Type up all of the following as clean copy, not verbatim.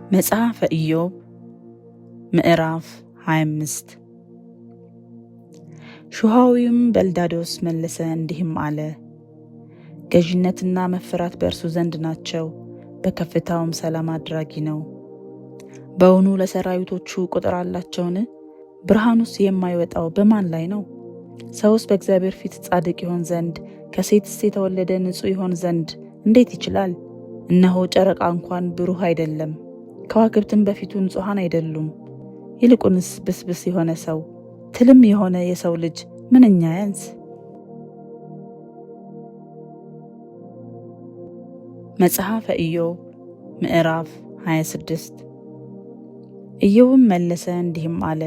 መጽሐፈ ኢዮብ ምዕራፍ 25 ሹሃዊውም በልዳዶስ መለሰ እንዲህም አለ። ገዥነትና መፈራት በእርሱ ዘንድ ናቸው፣ በከፍታውም ሰላም አድራጊ ነው። በውኑ ለሰራዊቶቹ ቁጥር አላቸውን? ብርሃኑስ የማይወጣው በማን ላይ ነው? ሰውስ በእግዚአብሔር ፊት ጻድቅ ይሆን ዘንድ ከሴትስ የተወለደ ንጹሕ ይሆን ዘንድ እንዴት ይችላል? እነሆ ጨረቃ እንኳን ብሩህ አይደለም፣ ከዋክብትም በፊቱ ንጹሐን አይደሉም። ይልቁንስ ብስብስ የሆነ ሰው ትልም የሆነ የሰው ልጅ ምንኛ ያንስ! መጽሐፈ ኢዮብ ምዕራፍ 26 ኢዮብም መለሰ እንዲህም አለ።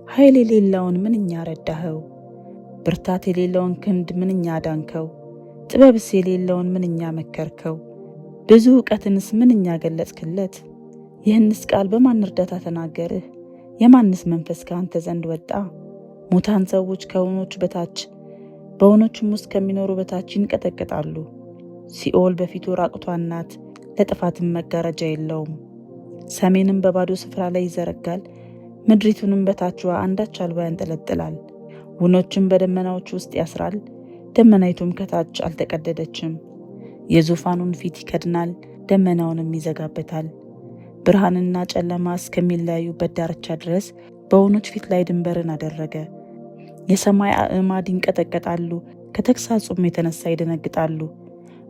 ኃይል የሌለውን ምንኛ ረዳኸው፣ ብርታት የሌለውን ክንድ ምንኛ አዳንከው፣ ጥበብስ የሌለውን ምንኛ መከርከው፣ ብዙ ዕውቀትንስ ምንኛ ገለጽክለት። ይህንስ ቃል በማን እርዳታ ተናገርህ? የማንስ መንፈስ ከአንተ ዘንድ ወጣ? ሙታን ሰዎች ከወኖች በታች በወኖችም ውስጥ ከሚኖሩ በታች ይንቀጠቀጣሉ። ሲኦል በፊቱ ራቁቷን ናት፣ ለጥፋትም መጋረጃ የለውም። ሰሜንም በባዶ ስፍራ ላይ ይዘረጋል፣ ምድሪቱንም በታችዋ አንዳች አልባ ያንጠለጥላል። ውኖችም በደመናዎች ውስጥ ያስራል፣ ደመናይቱም ከታች አልተቀደደችም። የዙፋኑን ፊት ይከድናል፣ ደመናውንም ይዘጋበታል። ብርሃንና ጨለማ እስከሚለያዩበት ዳርቻ ድረስ በወኖች ፊት ላይ ድንበርን አደረገ። የሰማይ አዕማድ ይንቀጠቀጣሉ፣ ከተግሣጹም የተነሳ ይደነግጣሉ።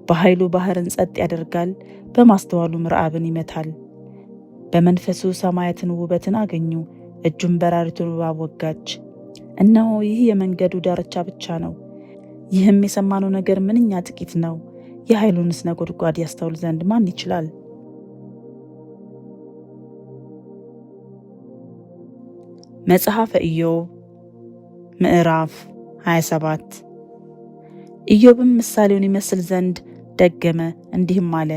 በኃይሉ ባሕርን ጸጥ ያደርጋል፣ በማስተዋሉ ምዕራብን ይመታል። በመንፈሱ ሰማያትን ውበትን አገኙ፣ እጁም በራሪቱን እባብ ወጋች። እነሆ ይህ የመንገዱ ዳርቻ ብቻ ነው፣ ይህም የሰማነው ነገር ምንኛ ጥቂት ነው። የኃይሉንስ ነጎድጓድ ያስተውል ዘንድ ማን ይችላል? መጽሐፈ ኢዮብ ምዕራፍ 27 ኢዮብም ምሳሌውን ይመስል ዘንድ ደገመ እንዲህም አለ።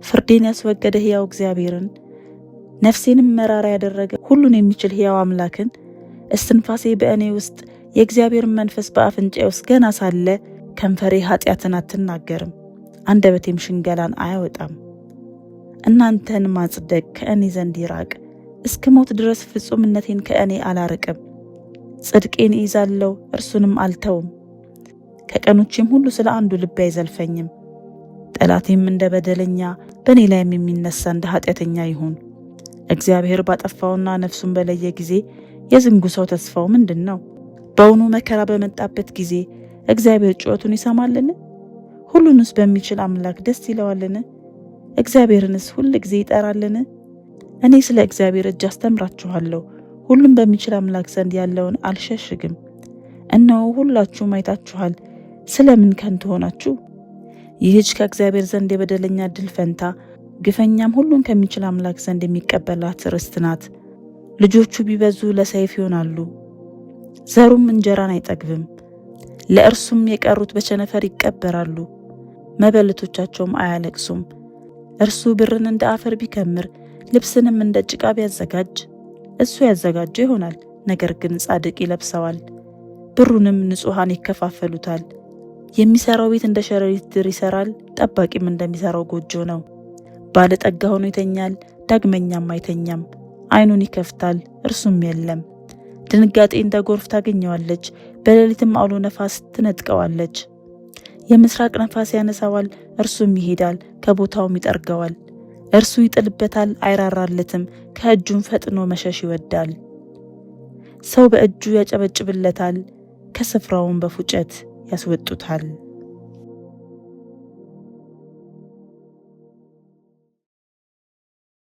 ፍርዴን ያስወገደ ሕያው እግዚአብሔርን፣ ነፍሴንም መራራ ያደረገ ሁሉን የሚችል ሕያው አምላክን፣ እስትንፋሴ በእኔ ውስጥ የእግዚአብሔርን መንፈስ በአፍንጫዬ ውስጥ ገና ሳለ ከንፈሬ ኃጢአትን አትናገርም፣ አንደበቴም ሽንገላን አያወጣም። እናንተን ማጽደቅ ከእኔ ዘንድ ይራቅ፣ እስከ ሞት ድረስ ፍጹምነቴን ከእኔ አላርቅም። ጽድቄን ይዛለው እርሱንም አልተውም። ከቀኖቼም ሁሉ ስለ አንዱ ልቤ አይዘልፈኝም። ጠላቴም እንደ በደለኛ በእኔ ላይም የሚነሳ እንደ ኃጢአተኛ ይሁን። እግዚአብሔር ባጠፋውና ነፍሱን በለየ ጊዜ የዝንጉ ሰው ተስፋው ምንድን ነው? በውኑ መከራ በመጣበት ጊዜ እግዚአብሔር ጩኸቱን ይሰማልን? ሁሉንስ በሚችል አምላክ ደስ ይለዋልን? እግዚአብሔርንስ ሁል ጊዜ ይጠራልን? እኔ ስለ እግዚአብሔር እጅ አስተምራችኋለሁ፣ ሁሉም በሚችል አምላክ ዘንድ ያለውን አልሸሽግም። እነሆ ሁላችሁም አይታችኋል፣ ስለምን ከንቱ ሆናችሁ? ይህች ከእግዚአብሔር ዘንድ የበደለኛ ድል ፈንታ፣ ግፈኛም ሁሉን ከሚችል አምላክ ዘንድ የሚቀበላት ርስት ናት። ልጆቹ ቢበዙ ለሰይፍ ይሆናሉ፣ ዘሩም እንጀራን አይጠግብም። ለእርሱም የቀሩት በቸነፈር ይቀበራሉ፣ መበለቶቻቸውም አያለቅሱም። እርሱ ብርን እንደ አፈር ቢከምር ልብስንም እንደ ጭቃ ቢያዘጋጅ እሱ ያዘጋጀው ይሆናል፣ ነገር ግን ጻድቅ ይለብሰዋል። ብሩንም ንጹሐን ይከፋፈሉታል። የሚሰራው ቤት እንደ ሸረሪት ድር ይሰራል፣ ጠባቂም እንደሚሰራው ጎጆ ነው። ባለጠጋ ሆኖ ይተኛል፣ ዳግመኛም አይተኛም። ዓይኑን ይከፍታል፣ እርሱም የለም። ድንጋጤ እንደ ጎርፍ ታገኘዋለች፣ በሌሊትም አውሎ ነፋስ ትነጥቀዋለች። የምስራቅ ነፋስ ያነሳዋል፣ እርሱም ይሄዳል፣ ከቦታውም ይጠርገዋል። እርሱ ይጥልበታል፣ አይራራለትም፣ ከእጁም ፈጥኖ መሸሽ ይወዳል። ሰው በእጁ ያጨበጭብለታል፣ ከስፍራውም በፉጨት ያስወጡታል።